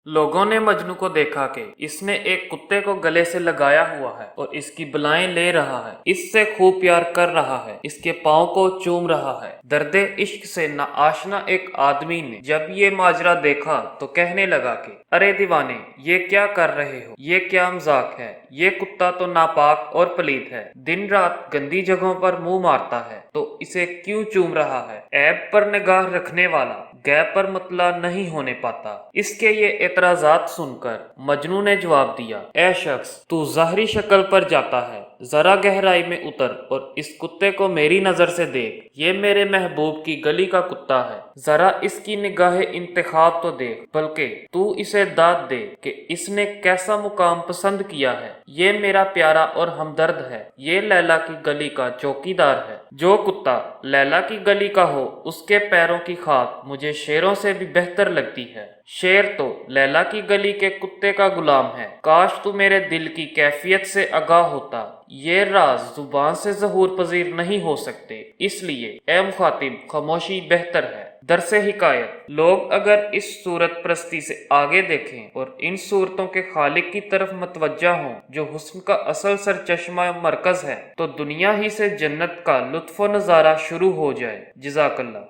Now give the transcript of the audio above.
लोगों ने मजनू को देखा कि इसने एक कुत्ते को गले से लगाया हुआ है और इसकी बलाएं ले रहा है, इससे खूब प्यार कर रहा है, इसके पाँव को चूम रहा है। दर्दे इश्क से नाआशना एक आदमी ने जब ये माजरा देखा तो कहने लगा कि अरे दीवाने, ये क्या कर रहे हो? ये क्या मजाक है? ये कुत्ता तो नापाक और पलीत है, दिन रात गंदी जगहों पर मुंह मारता है, तो इसे क्यों चूम रहा है? ऐब पर निगाह रखने वाला गैब पर मतला नहीं होने पाता। इसके ये एतराजात सुनकर मजनू ने जवाब दिया, ए शख्स, तू ज़ाहरी शक्ल पर जाता है, जरा गहराई में उतर और इस कुत्ते को मेरी नजर से देख। ये मेरे महबूब की गली का कुत्ता है, जरा इसकी निगाह इंतखाब तो देख, बल्कि तू इसे दाद दे कि इसने कैसा मुकाम पसंद किया है। ये मेरा प्यारा और हमदर्द है, ये लैला की गली का चौकीदार है। जो कुत्ता लैला की गली का हो उसके पैरों की खाक मुझे शेरों से भी बेहतर लगती है। शेर तो लैला की गली के कुत्ते का गुलाम है। काश तू मेरे दिल की कैफियत से आगाह होता। ये राज जुबान से ज़हूर पजीर नहीं हो सकते, इसलिए ए मुखातिब, खामोशी बेहतर है। दरसे हिकायत, लोग अगर इस सूरत परस्ती से आगे देखें और इन सूरतों के खालिक की तरफ मतवज्जा हों जो हुस्न का असल सरचश्मा मरकज है, तो दुनिया ही से जन्नत का लुत्फ़ व नज़ारा शुरू हो जाए। जज़ाकल्लाह।